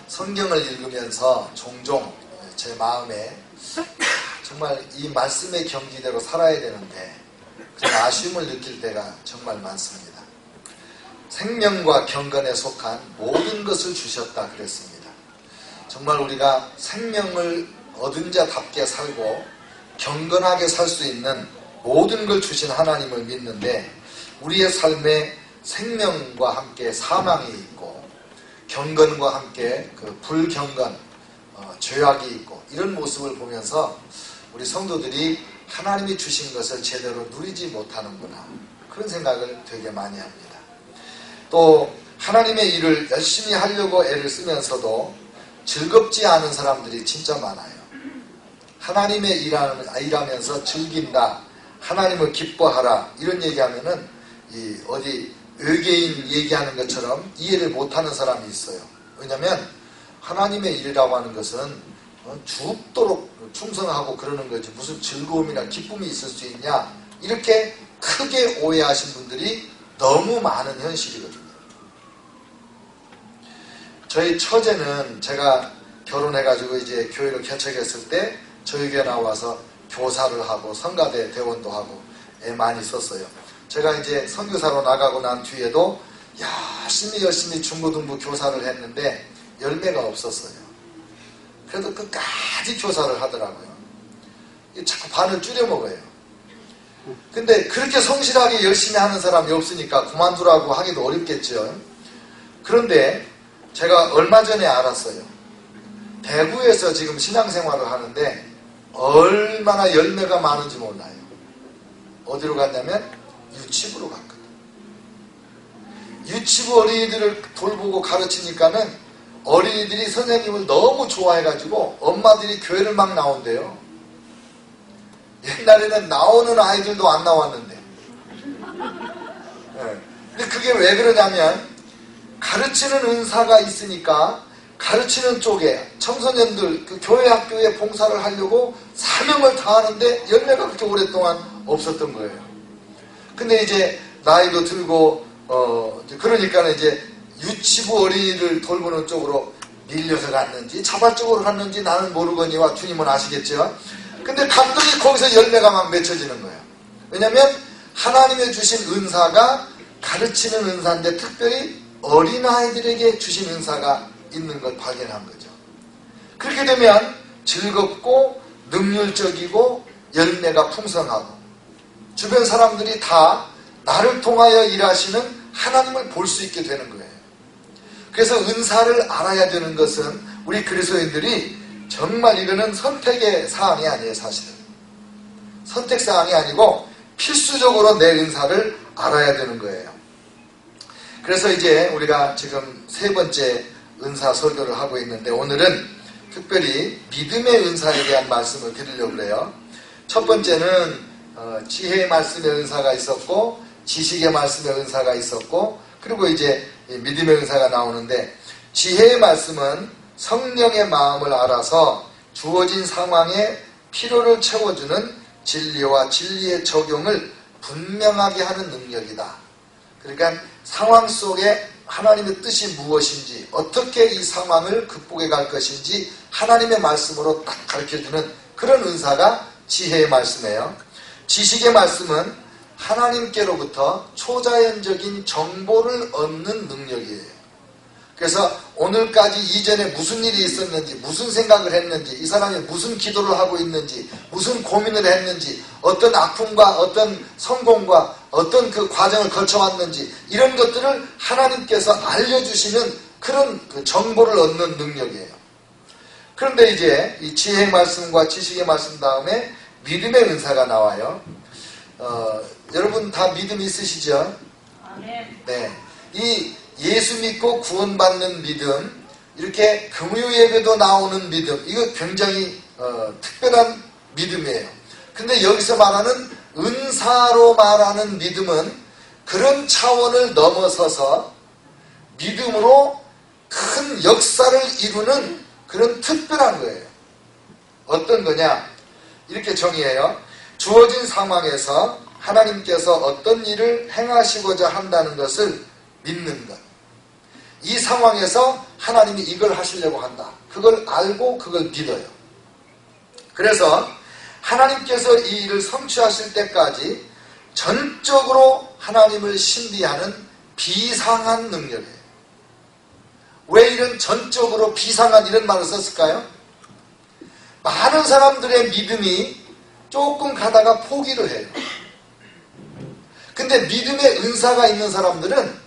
성경을 읽으면서 종종 제 마음에 정말 이 말씀의 경지대로 살아야 되는데 그런 아쉬움을 느낄 때가 정말 많습니다. 생명과 경건에 속한 모든 것을 주셨다 그랬습니다. 정말 우리가 생명을 얻은 자답게 살고 경건하게 살 수 있는 모든 걸 주신 하나님을 믿는데 우리의 삶에 생명과 함께 사망이 있고 경건과 함께 그 불경건, 죄악이 있고 이런 모습을 보면서 우리 성도들이 하나님이 주신 것을 제대로 누리지 못하는구나 그런 생각을 되게 많이 합니다. 또 하나님의 일을 열심히 하려고 애를 쓰면서도 즐겁지 않은 사람들이 진짜 많아요. 하나님의 일하면서 즐긴다, 하나님을 기뻐하라 이런 얘기하면은 어디 외계인 얘기하는 것처럼 이해를 못하는 사람이 있어요. 왜냐하면 하나님의 일이라고 하는 것은 죽도록 충성하고 그러는 거지 무슨 즐거움이나 기쁨이 있을 수 있냐 이렇게 크게 오해하신 분들이 너무 많은 현실이거든요. 저희 처제는 제가 결혼해가지고 이제 교회를 개척했을 때 저희 교회 나와서 교사를 하고 성가대 대원도 하고 애 많이 썼어요. 제가 이제 선교사로 나가고 난 뒤에도 열심히 중고등부 교사를 했는데 열매가 없었어요. 그래도 끝까지 교사를 하더라고요. 자꾸 반을 줄여 먹어요. 근데 그렇게 성실하게 열심히 하는 사람이 없으니까 그만두라고 하기도 어렵겠죠. 그런데 제가 얼마 전에 알았어요. 대구에서 지금 신앙생활을 하는데 얼마나 열매가 많은지 몰라요. 어디로 갔냐면 유치부로 갔거든. 유치부 어린이들을 돌보고 가르치니까는 어린이들이 선생님을 너무 좋아해가지고 엄마들이 교회를 막 나온대요. 옛날에는 나오는 아이들도 안 나왔는데. 네. 근데 그게 왜 그러냐면 가르치는 은사가 있으니까 가르치는 쪽에 청소년들 그 교회 학교에 봉사를 하려고 사명을 다하는데 열매가 그렇게 오랫동안 없었던 거예요. 근데 이제 나이도 들고 그러니까 이제 유치부 어린이를 돌보는 쪽으로 밀려서 갔는지 자발적으로 갔는지 나는 모르거니와 주님은 아시겠죠. 근데 갑자기 거기서 열매가 막 맺혀지는 거예요. 왜냐하면 하나님의 주신 은사가 가르치는 은사인데 특별히 어린아이들에게 주신 은사가 있는 걸 발견한 거죠. 그렇게 되면 즐겁고 능률적이고 열매가 풍성하고 주변 사람들이 다 나를 통하여 일하시는 하나님을 볼 수 있게 되는 거예요. 그래서 은사를 알아야 되는 것은 우리 그리스도인들이 정말 이거는 선택의 사항이 아니에요. 사실은 선택사항이 아니고 필수적으로 내 은사를 알아야 되는 거예요. 그래서 이제 우리가 지금 세 번째 은사 설교를 하고 있는데 오늘은 특별히 믿음의 은사에 대한 말씀을 드리려고 해요. 첫 번째는 지혜의 말씀의 은사가 있었고 지식의 말씀의 은사가 있었고 그리고 이제 믿음의 은사가 나오는데 지혜의 말씀은 성령의 마음을 알아서 주어진 상황에 필요를 채워주는 진리와 진리의 적용을 분명하게 하는 능력이다. 그러니까 상황 속에 하나님의 뜻이 무엇인지 어떻게 이 상황을 극복해 갈 것인지 하나님의 말씀으로 딱 가르쳐주는 그런 은사가 지혜의 말씀이에요. 지식의 말씀은 하나님께로부터 초자연적인 정보를 얻는 능력이에요. 그래서 오늘까지 이전에 무슨 일이 있었는지 무슨 생각을 했는지 이 사람이 무슨 기도를 하고 있는지 무슨 고민을 했는지 어떤 아픔과 어떤 성공과 어떤 그 과정을 거쳐왔는지 이런 것들을 하나님께서 알려주시는 그런 그 정보를 얻는 능력이에요. 그런데 이제 이 지혜의 말씀과 지식의 말씀 다음에 믿음의 은사가 나와요. 여러분 다 믿음 있으시죠? 네. 이 예수 믿고 구원받는 믿음, 이렇게 금요 예배도 나오는 믿음, 이거 굉장히 특별한 믿음이에요. 근데 여기서 말하는 은사로 말하는 믿음은 그런 차원을 넘어서서 믿음으로 큰 역사를 이루는 그런 특별한 거예요. 어떤 거냐? 이렇게 정의해요. 주어진 상황에서 하나님께서 어떤 일을 행하시고자 한다는 것을 믿는 것. 이 상황에서 하나님이 이걸 하시려고 한다. 그걸 알고 그걸 믿어요. 그래서 하나님께서 이 일을 성취하실 때까지 전적으로 하나님을 신비하는 비상한 능력이에요. 왜 이런 전적으로 비상한 이런 말을 썼을까요? 많은 사람들의 믿음이 조금 가다가 포기를 해요. 근데 믿음의 은사가 있는 사람들은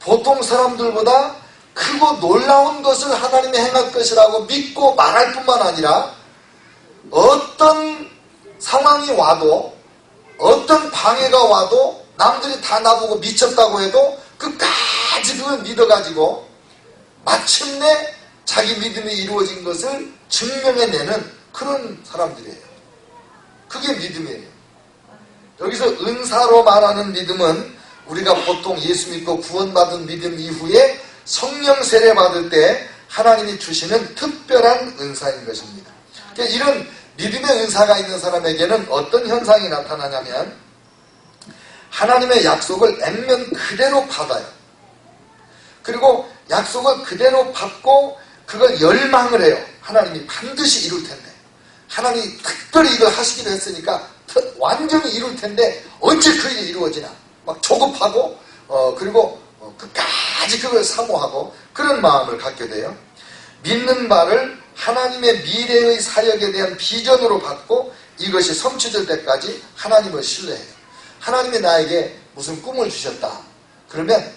보통 사람들보다 크고 놀라운 것을 하나님이 행할 것이라고 믿고 말할 뿐만 아니라 어떤 상황이 와도 어떤 방해가 와도 남들이 다 나보고 미쳤다고 해도 끝까지 그걸 믿어가지고 마침내 자기 믿음이 이루어진 것을 증명해내는 그런 사람들이에요. 그게 믿음이에요. 여기서 은사로 말하는 믿음은 우리가 보통 예수 믿고 구원받은 믿음 이후에 성령 세례 받을 때 하나님이 주시는 특별한 은사인 것입니다. 그러니까 이런 믿음의 은사가 있는 사람에게는 어떤 현상이 나타나냐면 하나님의 약속을 액면 그대로 받아요. 그리고 약속을 그대로 받고 그걸 열망을 해요. 하나님이 반드시 이룰 텐데, 하나님이 특별히 이걸 하시기로 했으니까 완전히 이룰 텐데 언제 그 일이 이루어지나 막 조급하고 그리고 끝까지 그걸 사모하고 그런 마음을 갖게 돼요. 믿는 바를 하나님의 미래의 사역에 대한 비전으로 받고 이것이 성취될 때까지 하나님을 신뢰해요. 하나님이 나에게 무슨 꿈을 주셨다. 그러면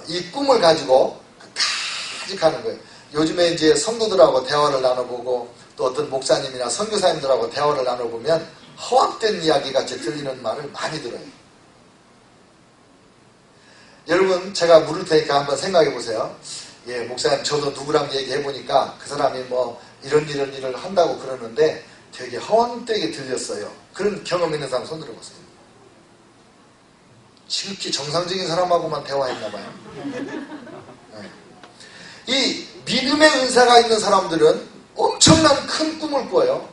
이 꿈을 가지고 끝까지 가는 거예요. 요즘에 이제 성도들하고 대화를 나눠보고 또 어떤 목사님이나 선교사님들하고 대화를 나눠보면 허황된 이야기 같이 들리는 말을 많이 들어요. 여러분, 제가 물을 테니까 한번 생각해 보세요. 예, 목사님, 저도 누구랑 얘기해 보니까 그 사람이 뭐 이런 일을 한다고 그러는데 되게 허황되게 들렸어요. 그런 경험 있는 사람 손 들어보세요. 지극히 정상적인 사람하고만 대화했나 봐요. 네. 이 믿음의 은사가 있는 사람들은 엄청난 큰 꿈을 꿔요.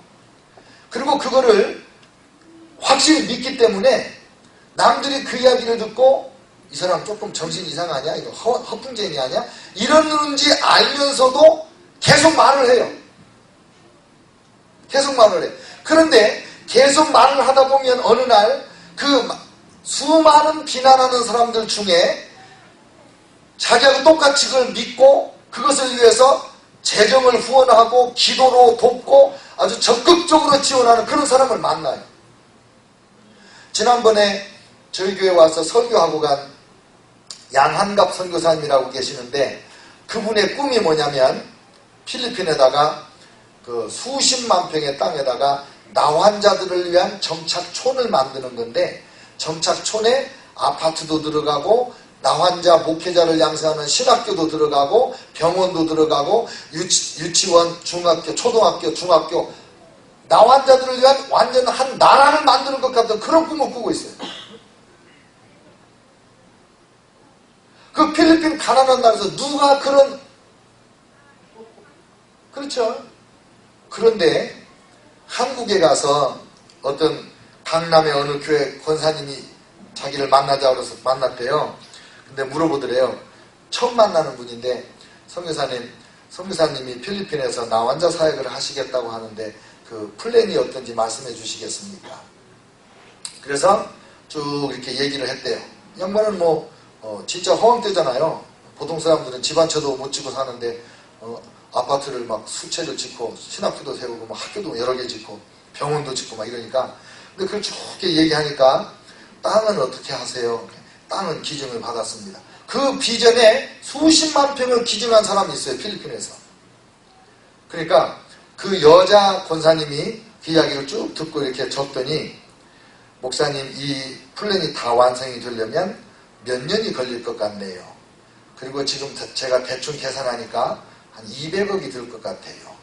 그리고 그거를 확실히 믿기 때문에 남들이 그 이야기를 듣고 이 사람 조금 정신 이상하냐? 이거 허풍쟁이 아니야? 이러는지 알면서도 계속 말을 해요. 계속 말을 해. 그런데 계속 말을 하다 보면 어느 날 그 수많은 비난하는 사람들 중에 자기하고 똑같이 그걸 믿고 그것을 위해서 재정을 후원하고 기도로 돕고 아주 적극적으로 지원하는 그런 사람을 만나요. 지난번에 저희 교회 와서 설교하고 간 양한갑 선교사님이라고 계시는데 그분의 꿈이 뭐냐면 필리핀에다가 그 수십만 평의 땅에다가 나환자들을 위한 정착촌을 만드는 건데 정착촌에 아파트도 들어가고 나환자 목회자를 양성하는 신학교도 들어가고 병원도 들어가고 유치원, 중학교, 초등학교, 중학교 나환자들을 위한 완전 한 나라를 만드는 것 같은 그런 꿈을 꾸고 있어요. 그 필리핀 가난한 나라에서 누가 그런 그렇죠. 그런데 한국에 가서 어떤 강남의 어느 교회 권사님이 자기를 만나자고 해서 만났대요. 근데 물어보더래요. 처음 만나는 분인데 선교사님이 필리핀에서 나환자 사역을 하시겠다고 하는데 그 플랜이 어떤지 말씀해 주시겠습니까? 그래서 쭉 이렇게 얘기를 했대요. 양반은 뭐 진짜 허황되잖아요. 보통 사람들은 집 한 채도 못 짓고 사는데 아파트를 막 수채를 짓고 신학교도 세우고 막 학교도 여러 개 짓고 병원도 짓고 막 이러니까 근데 그걸 쭉 얘기하니까 땅은 어떻게 하세요? 땅은 기증을 받았습니다. 그 비전에 수십만 평을 기증한 사람이 있어요. 필리핀에서. 그러니까 그 여자 권사님이 그 이야기를 쭉 듣고 이렇게 적더니 목사님 이 플랜이 다 완성이 되려면 몇 년이 걸릴 것 같네요. 그리고 지금 제가 대충 계산하니까 한 200억이 들 것 같아요.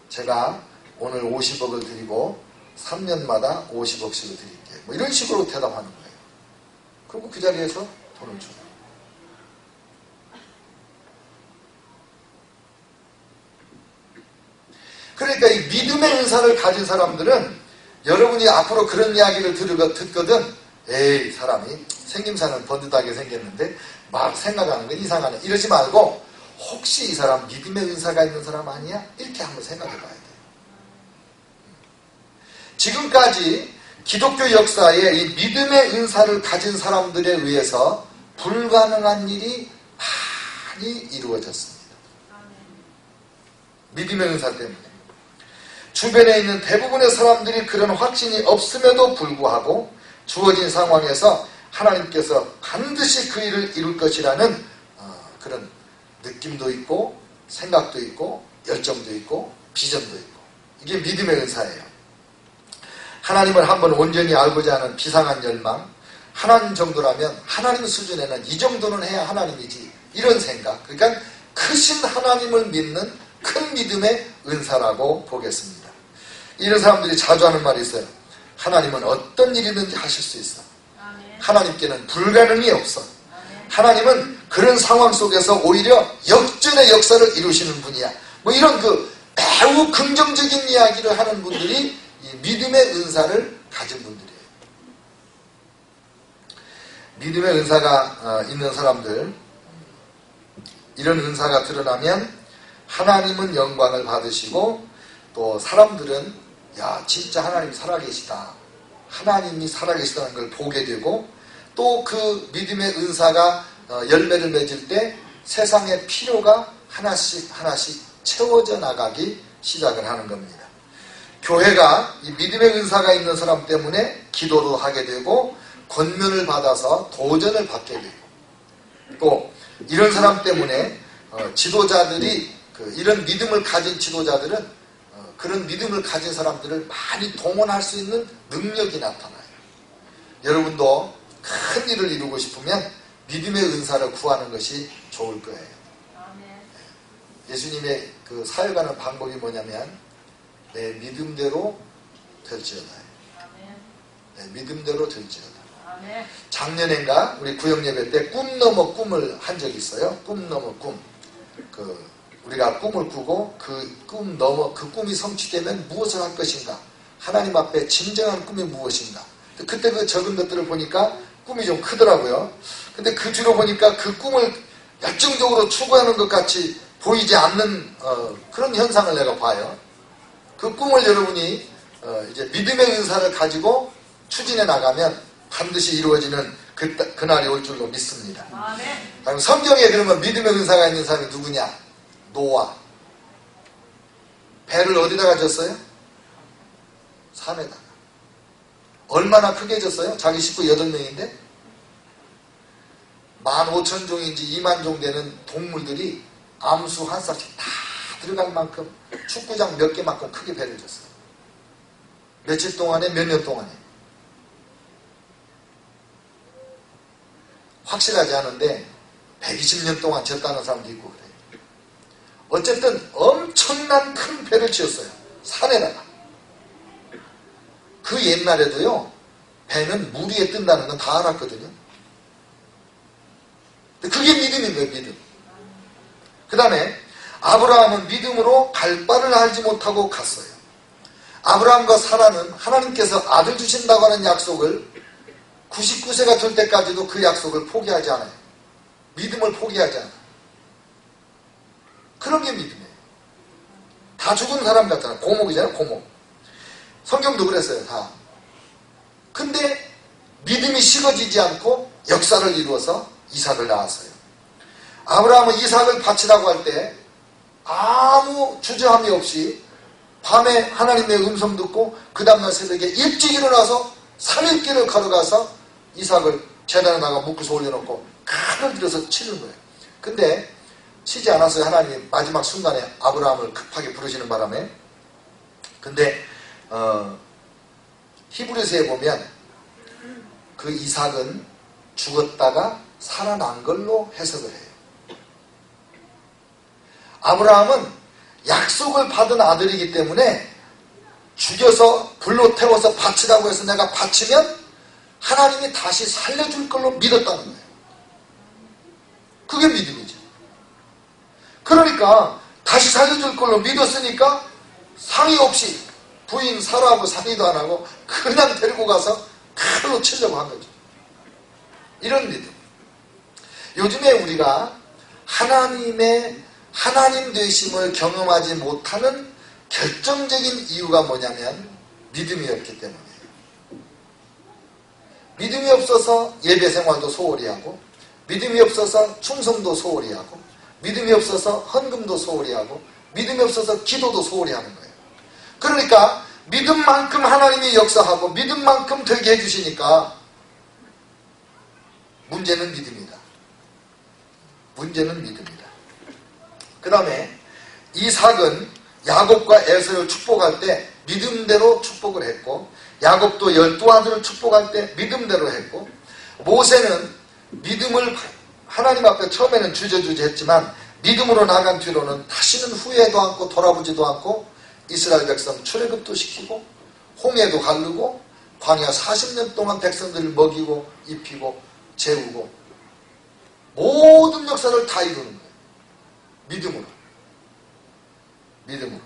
제가 오늘 50억을 드리고 3년마다 50억씩을 드릴게요. 뭐 이런 식으로 대답하는 거예요. 그리고 그 자리에서 돈을 줘요. 그러니까 이 믿음의 은사를 가진 사람들은 여러분이 앞으로 그런 이야기를 듣거든 에이 사람이 생김새는 번듯하게 생겼는데 막 생각하는 건 이상하네 이러지 말고 혹시 이 사람 믿음의 은사가 있는 사람 아니야? 이렇게 한번 생각해 봐야 돼요. 지금까지 기독교 역사에 이 믿음의 은사를 가진 사람들에 의해서 불가능한 일이 많이 이루어졌습니다. 믿음의 은사 때문에. 주변에 있는 대부분의 사람들이 그런 확신이 없음에도 불구하고 주어진 상황에서 하나님께서 반드시 그 일을 이룰 것이라는 그런 느낌도 있고 생각도 있고 열정도 있고 비전도 있고 이게 믿음의 은사예요. 하나님을 한번 온전히 알고자 하는 비상한 열망 하나님 정도라면 하나님 수준에는 이 정도는 해야 하나님이지 이런 생각 그러니까 크신 하나님을 믿는 큰 믿음의 은사라고 보겠습니다. 이런 사람들이 자주 하는 말이 있어요. 하나님은 어떤 일이든지 하실 수 있어. 하나님께는 불가능이 없어. 하나님은 그런 상황 속에서 오히려 역전의 역사를 이루시는 분이야. 뭐 이런 매우 긍정적인 이야기를 하는 분들이 이 믿음의 은사를 가진 분들이에요. 믿음의 은사가 있는 사람들 이런 은사가 드러나면 하나님은 영광을 받으시고 또 사람들은 야 진짜 하나님 살아계시다. 하나님이 살아계시다는 걸 보게 되고 또 그 믿음의 은사가 열매를 맺을 때 세상의 필요가 하나씩 채워져 나가기 시작을 하는 겁니다. 교회가 이 믿음의 은사가 있는 사람 때문에 기도도 하게 되고 권면을 받아서 도전을 받게 되고 또 이런 사람 때문에 지도자들이 이런 믿음을 가진 지도자들은 그런 믿음을 가진 사람들을 많이 동원할 수 있는 능력이 나타나요. 여러분도 큰 일을 이루고 싶으면 믿음의 은사를 구하는 것이 좋을 거예요. 예수님의 그 사역하는 방법이 뭐냐면 내 믿음대로 될지어다. 내 믿음대로 될지어다. 작년엔가 우리 구역예배 때 꿈 넘어 꿈을 한 적이 있어요. 꿈 넘어 꿈. 우리가 꿈을 꾸고 그 꿈이 성취되면 무엇을 할 것인가? 하나님 앞에 진정한 꿈이 무엇인가? 그때 그 적은 것들을 보니까 꿈이 좀 크더라고요. 근데 그 뒤로 보니까 그 꿈을 열정적으로 추구하는 것 같이 보이지 않는 그런 현상을 내가 봐요. 그 꿈을 여러분이 이제 믿음의 은사를 가지고 추진해 나가면 반드시 이루어지는 그날이 올 줄로 믿습니다. 그럼 성경에 그러면 믿음의 은사가 있는 사람이 누구냐? 노아. 배를 어디다가 졌어요? 산에다가. 얼마나 크게 졌어요? 자기 식구 8명인데 15,000종인지 20,000종 되는 동물들이 암수 한 싹씩 다 들어갈 만큼 축구장 몇 개만큼 크게 배를 졌어요. 며칠 동안에 몇 년 동안에 확실하지 않은데 120년 동안 졌다는 사람도 있고 그래요. 어쨌든 엄청난 큰 배를 지었어요. 산에다가. 그 옛날에도요 배는 물 위에 뜬다는 건 다 알았거든요. 그게 믿음인 거예요. 믿음. 그 다음에 아브라함은 믿음으로 갈 바를 알지 못하고 갔어요. 아브라함과 사라는 하나님께서 아들 주신다고 하는 약속을 99세가 될 때까지도 그 약속을 포기하지 않아요. 믿음을 포기하지 않아요. 그런 게 믿음이에요. 다 죽은 사람 같잖아요. 고목이잖아요. 고목. 성경도 그랬어요. 다. 근데 믿음이 식어지지 않고 역사를 이루어서 이삭을 낳았어요. 아브라함은 이삭을 바치라고 할 때 아무 주저함이 없이 밤에 하나님의 음성 듣고 그 다음날 새벽에 일찍 일어나서 3일길을 걸어가서 이삭을 제단에다가 묶어서 올려놓고 칼을 들여서 치는 거예요. 근데 치지 않았어요. 하나님이 마지막 순간에 아브라함을 급하게 부르시는 바람에. 근데 히브리서에 보면 그 이삭은 죽었다가 살아난 걸로 해석을 해요. 아브라함은 약속을 받은 아들이기 때문에 죽여서 불로 태워서 바치라고 해서 내가 바치면 하나님이 다시 살려줄 걸로 믿었다는 거예요. 그게 믿음이죠. 그러니까 다시 살려줄 걸로 믿었으니까 상의 없이 부인 사라하고 상의도 안 하고 그냥 데리고 가서 칼로 치려고 한 거죠. 이런 믿음. 요즘에 우리가 하나님 되심을 경험하지 못하는 결정적인 이유가 뭐냐면 믿음이 없기 때문이에요. 믿음이 없어서 예배 생활도 소홀히 하고, 믿음이 없어서 충성도 소홀히 하고, 믿음이 없어서 헌금도 소홀히 하고, 믿음이 없어서 기도도 소홀히 하는 거예요. 그러니까 믿음만큼 하나님이 역사하고 믿음만큼 되게 해주시니까 문제는 믿음이다. 문제는 믿음이다. 그 다음에 이삭은 야곱과 에서를 축복할 때 믿음대로 축복을 했고, 야곱도 12아들을 축복할 때 믿음대로 했고, 모세는 믿음을 하나님 앞에 처음에는 주저주저 했지만 믿음으로 나간 뒤로는 다시는 후회도 않고 돌아보지도 않고 이스라엘 백성 출애굽도 시키고 홍해도 가르고 광야 40년 동안 백성들을 먹이고 입히고 재우고 모든 역사를 다 이루는 거예요. 믿음으로. 믿음으로.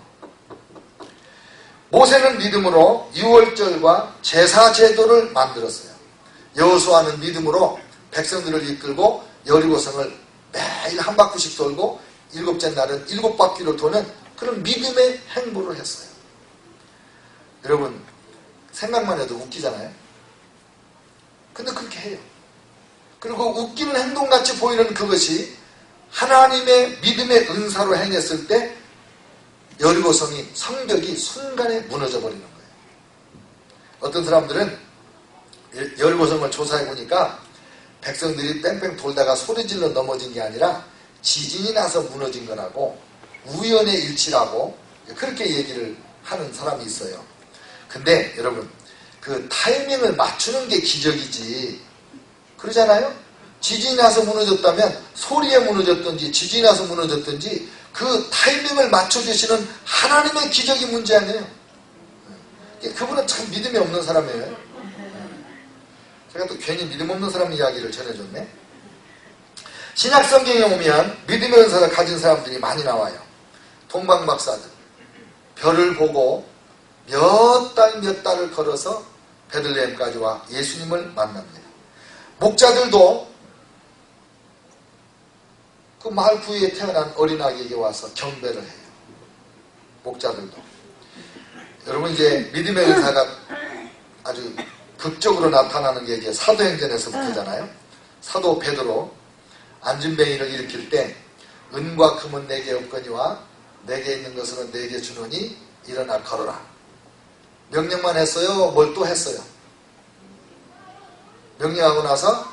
모세는 믿음으로 유월절과 제사 제도를 만들었어요. 여호수아는 믿음으로 백성들을 이끌고 여리고성을 매일 한 바퀴씩 돌고 7째 날은 7바퀴를 도는 그런 믿음의 행보를 했어요. 여러분 생각만 해도 웃기잖아요. 근데 그렇게 해요. 그리고 웃기는 행동같이 보이는 그것이 하나님의 믿음의 은사로 행했을 때 여리고성이 성벽이 순간에 무너져 버리는 거예요. 어떤 사람들은 여리고성을 조사해 보니까 백성들이 뺑뺑 돌다가 소리질러 넘어진 게 아니라 지진이 나서 무너진 거라고, 우연의 일치라고 그렇게 얘기를 하는 사람이 있어요. 근데 여러분 그 타이밍을 맞추는 게 기적이지, 그러잖아요? 지진이 나서 무너졌다면 소리에 무너졌든지 지진이 나서 무너졌든지 그 타이밍을 맞춰주시는 하나님의 기적이 문제 아니에요. 그분은 참 믿음이 없는 사람이에요. 제가 또 괜히 믿음 없는 사람 이야기를 전해줬네. 신약 성경에 오면 믿음의 은사를 가진 사람들이 많이 나와요. 동방박사들 별을 보고 몇 달을 걸어서 베들레헴까지 와 예수님을 만납니다. 목자들도 그 마을 부위에 태어난 어린아기에게 와서 경배를 해요. 목자들도. 여러분 이제 믿음의 은사가 아주 극적으로 나타나는 게 이제 사도행전에서부터잖아요. 사도 베드로 안진뱅이를 일으킬 때 은과 금은 내게 없거니와 내게 있는 것은 내게 주노니 일어나 걸어라. 명령만 했어요? 뭘 또 했어요? 명령하고 나서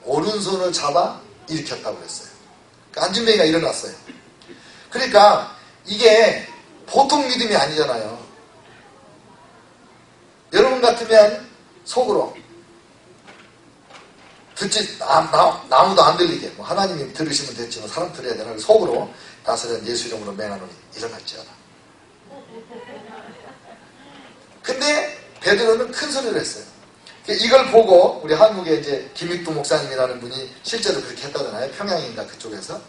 오른손을 잡아 일으켰다고 했어요. 안진뱅이가 일어났어요. 그러니까 이게 보통 믿음이 아니잖아요. 여러분 같으면 속으로 듣지 아무도 안 들리게 뭐 하나님이 들으시면 됐지 뭐 사람 들어야 되나, 속으로 나서는 예수 이름으로 맹하노니 일어났지어라. 근데 베드로는 큰 소리를 했어요. 이걸 보고 우리 한국에 이제 김익두 목사님이라는 분이 실제로 그렇게 했다잖아요. 평양인가 그쪽에서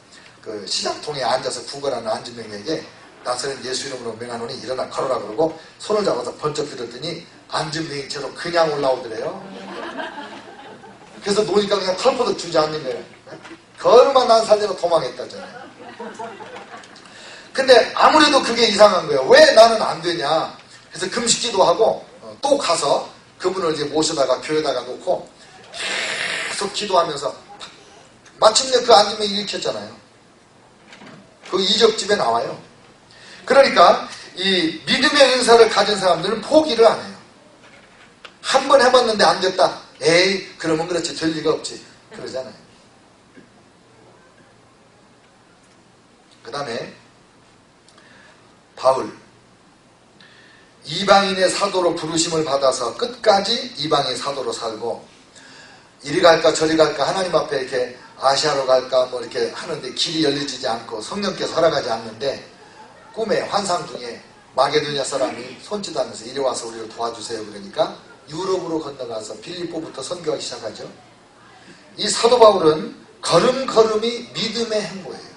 그 시장통에 앉아서 구걸하는 안진뱅이에게 나서는 예수 이름으로 맹하노니 일어나 걸어라 그러고 손을 잡아서 번쩍 들었더니 안진뱅이처럼 그냥 올라오더래요. 그래서 노니까 그냥 털보도 주저앉는 거예요. 걸음만 난 살대로 도망했다잖아요. 근데 아무래도 그게 이상한 거예요. 왜 나는 안 되냐. 그래서 금식기도 하고 또 가서 그분을 이제 모셔다가 교회에다가 놓고 계속 기도하면서 마침내 그 안진뱅이 일으켰잖아요. 그 이적집에 나와요. 그러니까 이 믿음의 은사를 가진 사람들은 포기를 안 해요. 한 번 해봤는데 안 됐다. 에이 그러면 그렇지 될 리가 없지. 그러잖아요. 그 다음에 바울 이방인의 사도로 부르심을 받아서 끝까지 이방인 사도로 살고 이리 갈까 저리 갈까 하나님 앞에 이렇게 아시아로 갈까 뭐 이렇게 하는데 길이 열리지 않고 성령께서 살아가지 않는데 꿈에 환상 중에 마게도냐 사람이 손짓하면서 이리 와서 우리를 도와주세요 그러니까 유럽으로 건너가서 빌립보부터 선교하기 시작하죠. 이 사도 바울은 걸음걸음이 믿음의 행보예요.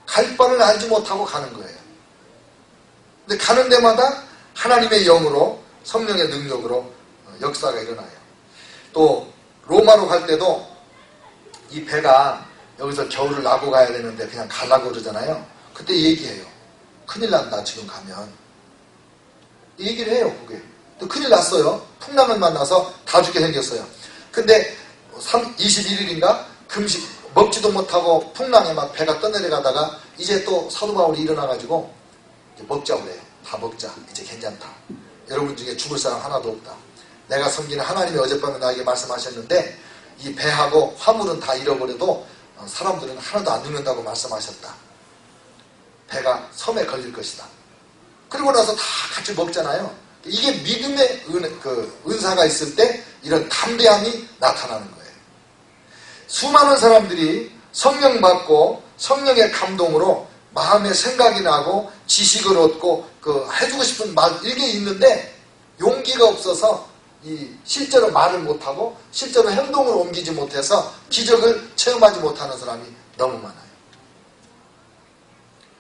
갈 바를 알지 못하고 가는 거예요. 근데 가는 데마다 하나님의 영으로 성령의 능력으로 역사가 일어나요. 또 로마로 갈 때도 이 배가 여기서 겨울을 나고 가야 되는데 그냥 가려고 그러잖아요. 그때 얘기해요. 큰일 난다 지금 가면. 얘기를 해요. 그게. 또 큰일 났어요. 풍랑을 만나서 다 죽게 생겼어요. 근데 21일인가 금식 먹지도 못하고 풍랑에 막 배가 떠내려가다가 이제 또 사도 바울이 일어나가지고 이제 먹자고 그래요. 다 먹자. 이제 괜찮다. 여러분 중에 죽을 사람 하나도 없다. 내가 섬기는 하나님이 어젯밤에 나에게 말씀하셨는데 이 배하고 화물은 다 잃어버려도 사람들은 하나도 안 죽는다고 말씀하셨다. 배가 섬에 걸릴 것이다. 그리고 나서 다 같이 먹잖아요. 이게 믿음의 은사가 있을 때 이런 담대함이 나타나는 거예요. 수많은 사람들이 성령 받고 성령의 감동으로 마음에 생각이 나고 지식을 얻고 해주고 싶은 말 이게 있는데 용기가 없어서 실제로 말을 못하고 실제로 행동을 옮기지 못해서 기적을 체험하지 못하는 사람이 너무 많아요.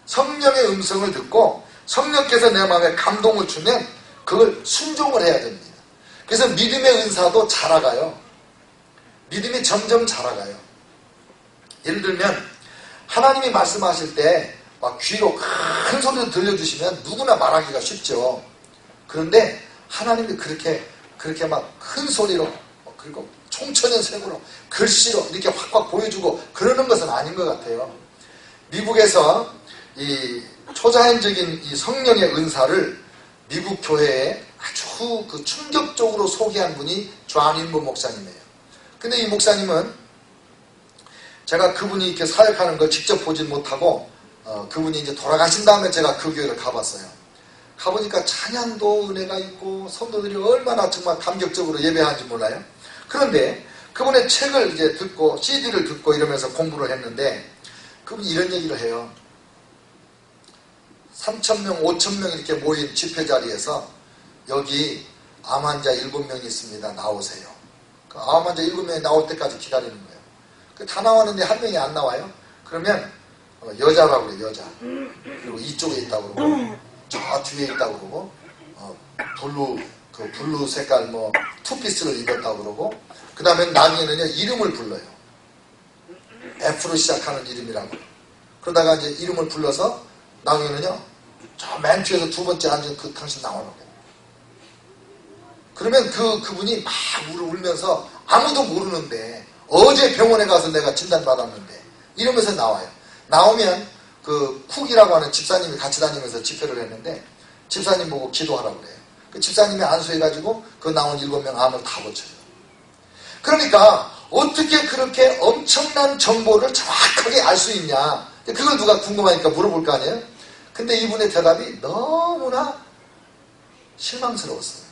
성령의 음성을 듣고 성령께서 내 마음에 감동을 주면 그걸 순종을 해야 됩니다. 그래서 믿음의 은사도 자라가요. 믿음이 점점 자라가요. 예를 들면 하나님이 말씀하실 때 막 귀로 큰 소리로 들려주시면 누구나 말하기가 쉽죠. 그런데 하나님이 그렇게 막 큰 소리로 그리고 총천연색으로 글씨로 이렇게 확확 보여주고 그러는 것은 아닌 것 같아요. 미국에서 이 초자연적인 이 성령의 은사를 미국 교회에 아주 충격적으로 소개한 분이 존 윈버 목사님이에요. 근데 이 목사님은 제가 그분이 이렇게 사역하는 걸 직접 보진 못하고 그분이 이제 돌아가신 다음에 제가 그 교회를 가봤어요. 가보니까 찬양도 은혜가 있고 성도들이 얼마나 정말 감격적으로 예배하는지 몰라요. 그런데 그분의 책을 이제 듣고 CD를 듣고 이러면서 공부를 했는데 그분이 이런 얘기를 해요. 3,000명, 5,000명 이렇게 모인 집회 자리에서 여기 암 환자 7명이 있습니다. 나오세요. 그 암 환자 7명이 나올 때까지 기다리는 거예요. 다 나왔는데 한 명이 안 나와요. 그러면 여자라고 그래요. 여자. 그리고 이쪽에 있다고 그러고 저 뒤에 있다고 그러고 블루 색깔 투피스를 입었다고 그러고 그 다음에 나중에는요 이름을 불러요. F로 시작하는 이름이라고. 그러다가 이제 이름을 불러서 나중에는요 저 맨 뒤에서 두 번째 앉은 그 당신 나오라고. 그러면 그분이 막 울면서 아무도 모르는데 어제 병원에 가서 내가 진단받았는데 이러면서 나와요. 나오면 그 쿡이라고 하는 집사님이 같이 다니면서 집회를 했는데 집사님 보고 기도하라고 그래요. 그 집사님이 안수해가지고 그 나온 7명 암을 다 고쳐요. 그러니까 어떻게 그렇게 엄청난 정보를 정확하게 알 수 있냐. 그걸 누가 궁금하니까 물어볼 거 아니에요. 근데 이분의 대답이 너무나 실망스러웠어요.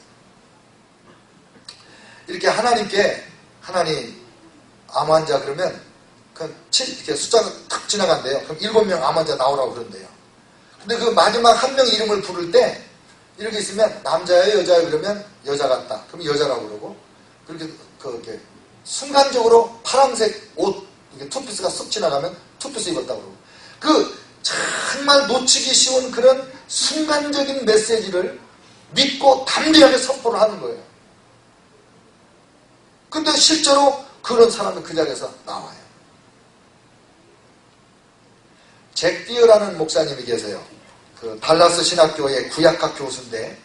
이렇게 하나님 암 환자 그러면 이렇게 숫자가 탁 지나간대요. 그럼 7명 암 환자 나오라고 그런대요. 근데 그 마지막 한 명 이름을 부를 때 이렇게 있으면 남자예요 여자예요 그러면 여자 같다. 그럼 여자라고 그러고 그렇게 순간적으로 파란색 옷 투피스가 쑥 지나가면 투피스 입었다고 그러고 정말 놓치기 쉬운 그런 순간적인 메시지를 믿고 담대하게 선포를 하는 거예요. 근데 실제로 그런 사람이 그 자리에서 나와요. 잭 디어라는 목사님이 계세요. 그 달라스 신학교의 구약학 교수인데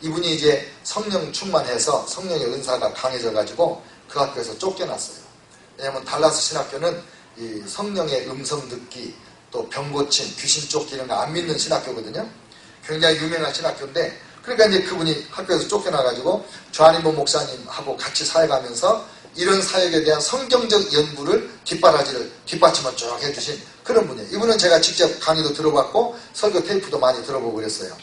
이분이 이제 성령 충만해서 성령의 은사가 강해져가지고 그 학교에서 쫓겨났어요. 왜냐하면 달라스 신학교는 이 성령의 음성 듣기 또 병고침, 귀신 쫓기는 거 안 믿는 신학교거든요. 굉장히 유명한 신학교인데 그러니까 이제 그분이 학교에서 쫓겨나가지고 존 윈버 목사님하고 같이 사역하면서 이런 사역에 대한 성경적 연구를 뒷받침을 쭉 해주신 그런 분이에요. 이분은 제가 직접 강의도 들어봤고 설교 테이프도 많이 들어보고 그랬어요.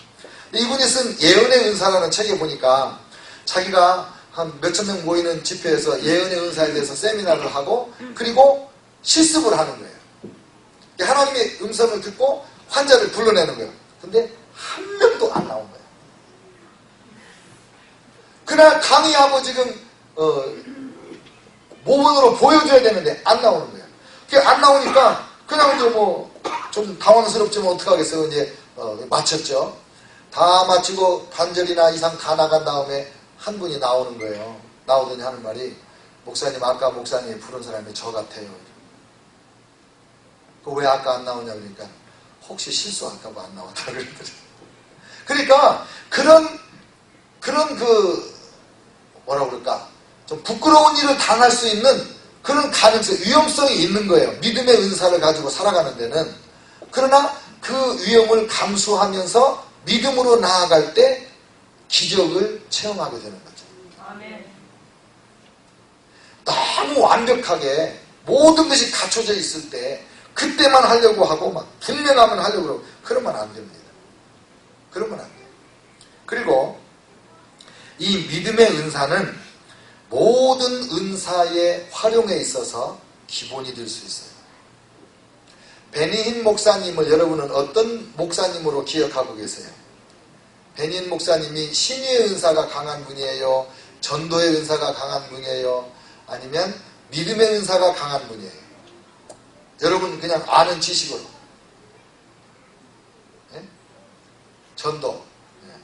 이분이 쓴 예언의 은사라는 책에 보니까 자기가 한 몇천 명 모이는 집회에서 예언의 은사에 대해서 세미나를 하고 그리고 실습을 하는 거예요. 하나님의 음성을 듣고 환자를 불러내는 거예요. 근데 한 명도 안 나온 거예요. 그날 강의하고 지금 모범으로 보여줘야 되는데 안 나오는 거예요. 그게 안 나오니까 그냥 이제 좀 당황스럽지만 어떡하겠어요. 이제 마쳤죠. 다 마치고 반절이나 이상 다 나간 다음에 한 분이 나오는 거예요. 나오더니 하는 말이 목사님, 아까 목사님이 부른 사람이 저 같아요. 왜 아까 안 나오냐 그러니까 혹시 실수할까봐 안 나왔다 그러더라고요. 그러니까 그런 뭐라 그럴까, 좀 부끄러운 일을 당할 수 있는 그런 가능성, 위험성이 있는 거예요. 믿음의 은사를 가지고 살아가는 데는. 그러나 그 위험을 감수하면서 믿음으로 나아갈 때 기적을 체험하게 되는 거죠. 아멘. 너무 완벽하게 모든 것이 갖춰져 있을 때 그때만 하려고 하고 막 분명하면 하려고 하고 그러면 안 됩니다. 그러면 안 돼요. 그리고 이 믿음의 은사는 모든 은사의 활용에 있어서 기본이 될 수 있어요. 베니힌 목사님을 여러분은 어떤 목사님으로 기억하고 계세요? 베니힌 목사님이 신유의 은사가 강한 분이에요? 전도의 은사가 강한 분이에요? 아니면 믿음의 은사가 강한 분이에요? 여러분 그냥 아는 지식으로. 네? 전도. 네.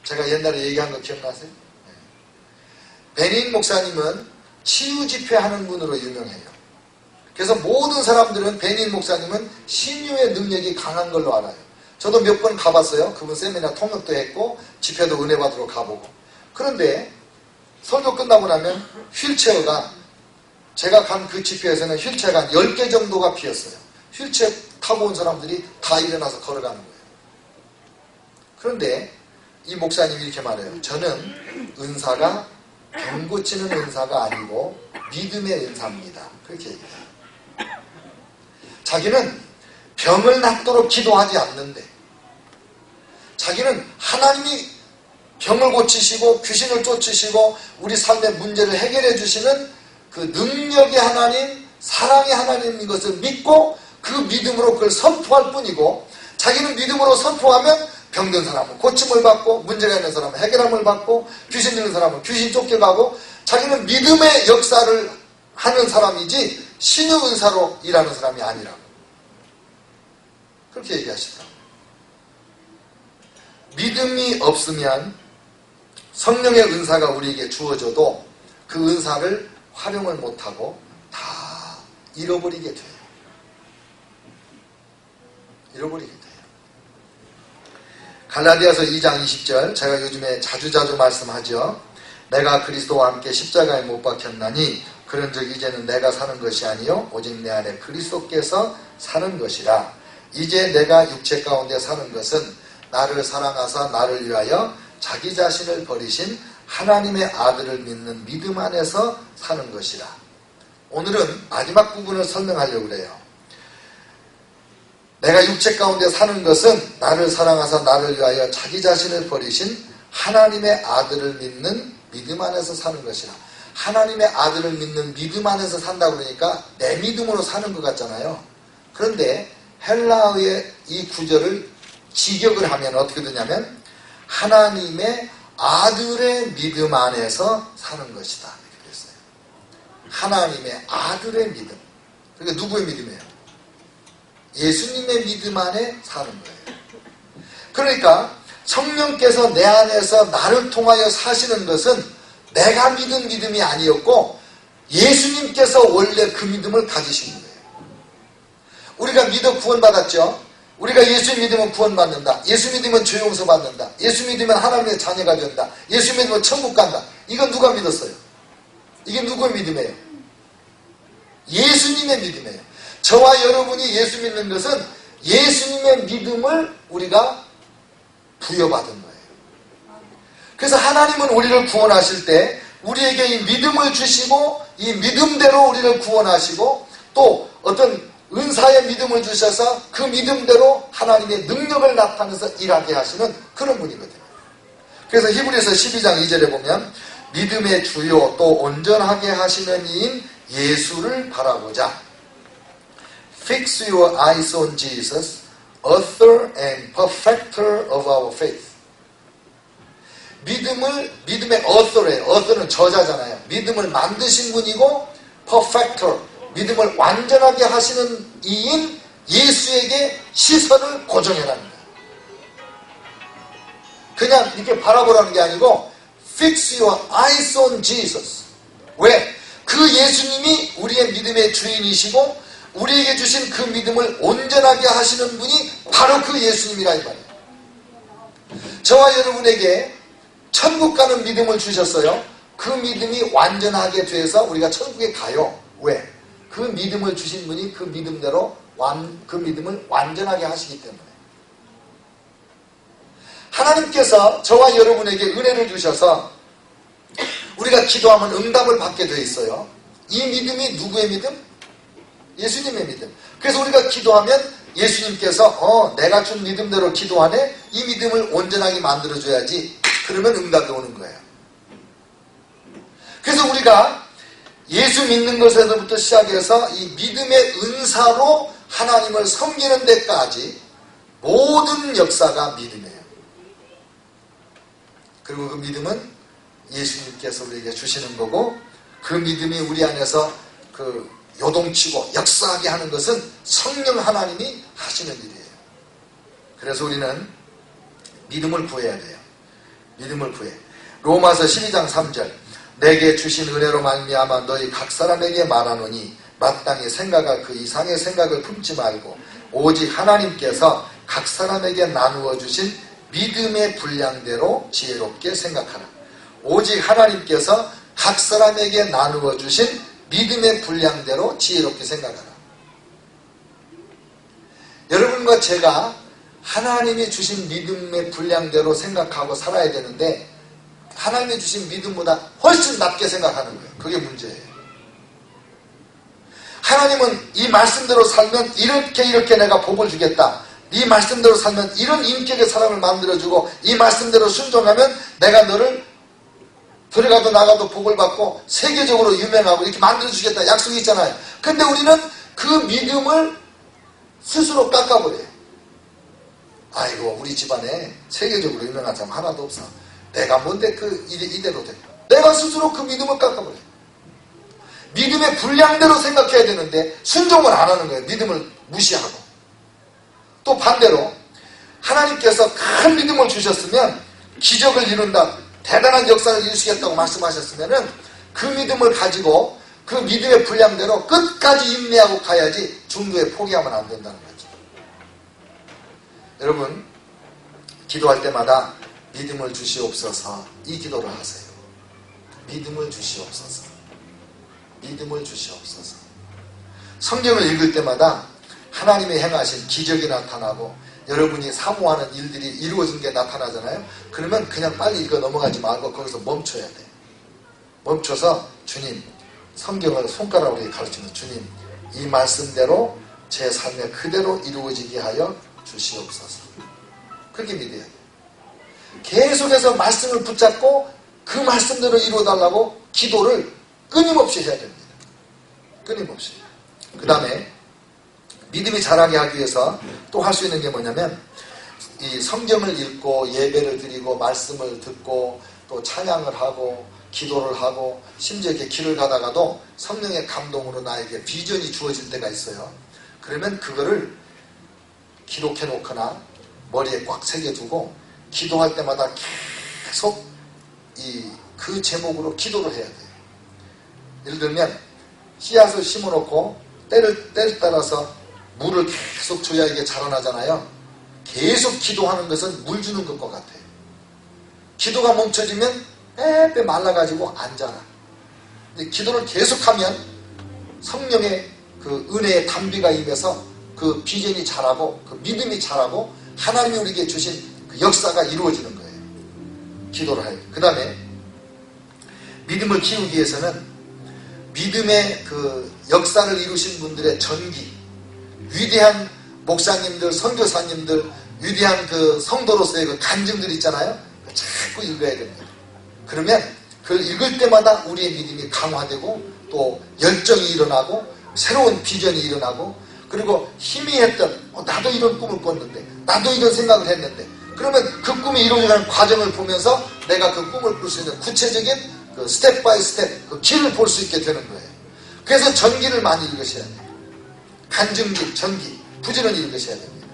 제가 옛날에 얘기한 거 기억나세요? 네. 베니힌 목사님은 치유 집회하는 분으로 유명해요. 그래서 모든 사람들은 베니힌 목사님은 신유의 능력이 강한 걸로 알아요. 저도 몇 번 가봤어요. 그분 세미나 통역도 했고 집회도 은혜 받으러 가보고. 그런데 설교 끝나고 나면 휠체어가, 제가 간 그 집회에서는 휠체어가 한 10개 정도가 비었어요. 휠체어 타고 온 사람들이 다 일어나서 걸어가는 거예요. 그런데 이 목사님이 이렇게 말해요. 저는 은사가 병 고치는 은사가 아니고 믿음의 은사입니다. 그렇게 얘기해요. 자기는 병을 낫도록 기도하지 않는데, 자기는 하나님이 병을 고치시고 귀신을 쫓으시고 우리 삶의 문제를 해결해 주시는 그 능력의 하나님, 사랑의 하나님인 것을 믿고 그 믿음으로 그걸 선포할 뿐이고, 자기는 믿음으로 선포하면 병든 사람은 고침을 받고, 문제가 있는 사람은 해결함을 받고, 귀신 있는 사람은 귀신 쫓겨가고, 자기는 믿음의 역사를 하는 사람이지 신의 은사로 일하는 사람이 아니라고 그렇게 얘기하시더라고요. 믿음이 없으면 성령의 은사가 우리에게 주어져도 그 은사를 활용을 못하고 다 잃어버리게 돼요. 잃어버리게 돼요. 갈라디아서 2장 20절, 제가 요즘에 자주자주 말씀하죠. 내가 그리스도와 함께 십자가에 못 박혔나니 그런즉 이제는 내가 사는 것이 아니요 오직 내 안에 그리스도께서 사는 것이라. 이제 내가 육체 가운데 사는 것은 나를 사랑하사 나를 위하여 자기 자신을 버리신 하나님의 아들을 믿는 믿음 안에서 사는 것이라. 오늘은 마지막 부분을 설명하려고 그래요. 내가 육체 가운데 사는 것은 나를 사랑하사 나를 위하여 자기 자신을 버리신 하나님의 아들을 믿는 믿음 안에서 사는 것이라. 하나님의 아들을 믿는 믿음 안에서 산다고 그러니까 내 믿음으로 사는 것 같잖아요. 그런데 헬라어의 이 구절을 직역을 하면 어떻게 되냐면 하나님의 아들의 믿음 안에서 사는 것이다 이렇게 됐어요. 하나님의 아들의 믿음. 그러니까 누구의 믿음이에요? 예수님의 믿음 안에 사는 거예요. 그러니까 성령께서 내 안에서 나를 통하여 사시는 것은 내가 믿은 믿음이 아니었고 예수님께서 원래 그 믿음을 가지신 거예요. 우리가 믿어 구원받았죠. 우리가 예수 믿으면 구원받는다. 예수 믿으면 죄 용서 받는다. 예수 믿으면 하나님의 자녀가 된다. 예수 믿으면 천국 간다. 이건 누가 믿었어요? 이게 누구의 믿음이에요? 예수님의 믿음이에요. 저와 여러분이 예수 믿는 것은 예수님의 믿음을 우리가 부여받은 거예요. 그래서 하나님은 우리를 구원하실 때 우리에게 이 믿음을 주시고 이 믿음대로 우리를 구원하시고 또 어떤 은사의 믿음을 주셔서 그 믿음대로 하나님의 능력을 나타내서 일하게 하시는 그런 분이거든요. 그래서 히브리서 12장 2절에 보면 믿음의 주요 또 온전하게 하시는 이인 예수를 바라보자. Fix your eyes on Jesus, author and perfecter of our faith. 믿음의 author예요. author는 저자잖아요. 믿음을 만드신 분이고 perfecter, 믿음을 완전하게 하시는 이인 예수에게 시선을 고정해라는 거예요. 그냥 이렇게 바라보라는 게 아니고 Fix your eyes on Jesus. 왜? 그 예수님이 우리의 믿음의 주인이시고 우리에게 주신 그 믿음을 온전하게 하시는 분이 바로 그 예수님이라 이 말이에요. 저와 여러분에게 천국 가는 믿음을 주셨어요. 그 믿음이 완전하게 돼서 우리가 천국에 가요. 왜? 그 믿음을 주신 분이 그 믿음대로 그 믿음을 완전하게 하시기 때문에. 하나님께서 저와 여러분에게 은혜를 주셔서 우리가 기도하면 응답을 받게 되어 있어요. 이 믿음이 누구의 믿음? 예수님의 믿음. 그래서 우리가 기도하면 예수님께서 내가 준 믿음대로 기도하네, 이 믿음을 온전하게 만들어줘야지. 그러면 응답이 오는 거예요. 그래서 우리가 예수 믿는 것에서부터 시작해서 이 믿음의 은사로 하나님을 섬기는 데까지 모든 역사가 믿음이에요. 그리고 그 믿음은 예수님께서 우리에게 주시는 거고, 그 믿음이 우리 안에서 그 요동치고 역사하게 하는 것은 성령 하나님이 하시는 일이에요. 그래서 우리는 믿음을 구해야 돼요. 믿음을 구해. 로마서 12장 3절, 내게 주신 은혜로 말미암아 너희 각 사람에게 말하노니 마땅히 생각할 그 이상의 생각을 품지 말고 오직 하나님께서 각 사람에게 나누어 주신 믿음의 분량대로 지혜롭게 생각하라. 오직 하나님께서 각 사람에게 나누어 주신 믿음의 분량대로 지혜롭게 생각하라. 여러분과 제가 하나님이 주신 믿음의 분량대로 생각하고 살아야 되는데 하나님이 주신 믿음보다 훨씬 낮게 생각하는 거예요. 그게 문제예요. 하나님은 이 말씀대로 살면 이렇게 내가 복을 주겠다. 이 말씀대로 살면 이런 인격의 사람을 만들어주고 이 말씀대로 순종하면 내가 너를 들어가도 나가도 복을 받고 세계적으로 유명하고 이렇게 만들어주겠다 약속이 있잖아요. 근데 우리는 그 믿음을 스스로 깎아버려요. 아이고 우리 집안에 세계적으로 유명한 사람 하나도 없어. 내가 뭔데 이대로 돼. 내가 스스로 그 믿음을 깎아버려요. 믿음의 분량대로 생각해야 되는데 순종을 안 하는 거예요. 믿음을 무시하고. 또 반대로 하나님께서 큰 믿음을 주셨으면 기적을 이룬다, 대단한 역사를 이루시겠다고 말씀하셨으면 그 믿음을 가지고 그 믿음의 분량대로 끝까지 인내하고 가야지 중도에 포기하면 안 된다는 거죠. 여러분, 기도할 때마다 믿음을 주시옵소서 이 기도를 하세요. 믿음을 주시옵소서. 믿음을 주시옵소서. 성경을 읽을 때마다 하나님의 행하신 기적이 나타나고 여러분이 사모하는 일들이 이루어진 게 나타나잖아요. 그러면 그냥 빨리 읽어 넘어가지 말고 거기서 멈춰야 돼요. 멈춰서 주님, 성경을 손가락으로 가르치는 주님, 이 말씀대로 제 삶에 그대로 이루어지게 하여 주시옵소서. 그렇게 믿어야 돼요. 계속해서 말씀을 붙잡고 그 말씀대로 이루어달라고 기도를 끊임없이 해야 됩니다. 끊임없이. 그 다음에 믿음이 자라게 하기 위해서 또 할 수 있는 게 뭐냐면 이 성경을 읽고 예배를 드리고 말씀을 듣고 또 찬양을 하고 기도를 하고 심지어 이렇게 길을 가다가도 성령의 감동으로 나에게 비전이 주어질 때가 있어요. 그러면 그거를 기록해 놓거나 머리에 꽉 새겨두고 기도할 때마다 계속 그 제목으로 기도를 해야 돼요. 예를 들면 씨앗을 심어놓고 때를 따라서 물을 계속 줘야 이게 자라나잖아요. 계속 기도하는 것은 물 주는 것과 같아요. 기도가 멈춰지면 빼빼 말라가지고 안 자라. 근데 기도를 계속하면 성령의 그 은혜의 담비가 임해서 그 비전이 자라고 그 믿음이 자라고 하나님이 우리에게 주신 그 역사가 이루어지는 거예요. 기도를 해요. 그 다음에 믿음을 키우기 위해서는 믿음의 그 역사를 이루신 분들의 전기, 위대한 목사님들, 선교사님들, 위대한 그 성도로서의 그 간증들 있잖아요. 자꾸 읽어야 됩니다. 그러면 그걸 읽을 때마다 우리의 믿음이 강화되고 또 열정이 일어나고 새로운 비전이 일어나고 그리고 희미했던 나도 이런 꿈을 꿨는데 나도 이런 생각을 했는데 그러면 그 꿈이 이루어지는 과정을 보면서 내가 그 꿈을 꿀 수 있는 구체적인 그 스텝 바이 스텝 그 길을 볼 수 있게 되는 거예요. 그래서 전기를 많이 읽으셔야 돼요. 간증기, 전기, 부지런히 읽으셔야 됩니다.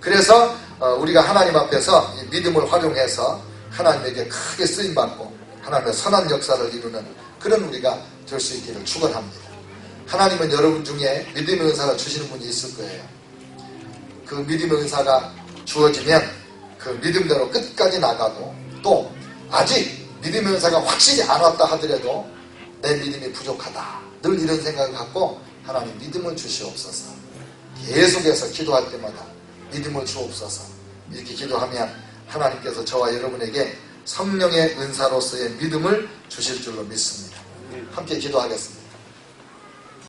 그래서 우리가 하나님 앞에서 이 믿음을 활용해서 하나님에게 크게 쓰임받고 하나님의 선한 역사를 이루는 그런 우리가 될 수 있기를 축원합니다. 하나님은 여러분 중에 믿음의 은사가 주시는 분이 있을 거예요. 그 믿음의 은사가 주어지면 그 믿음대로 끝까지 나가고, 또 아직 믿음의 은사가 확실히 안 왔다 하더라도 내 믿음이 부족하다, 늘 이런 생각을 갖고 하나님 믿음을 주시옵소서, 계속해서 기도할 때마다 믿음을 주옵소서, 이렇게 기도하면 하나님께서 저와 여러분에게 성령의 은사로서의 믿음을 주실 줄로 믿습니다. 함께 기도하겠습니다.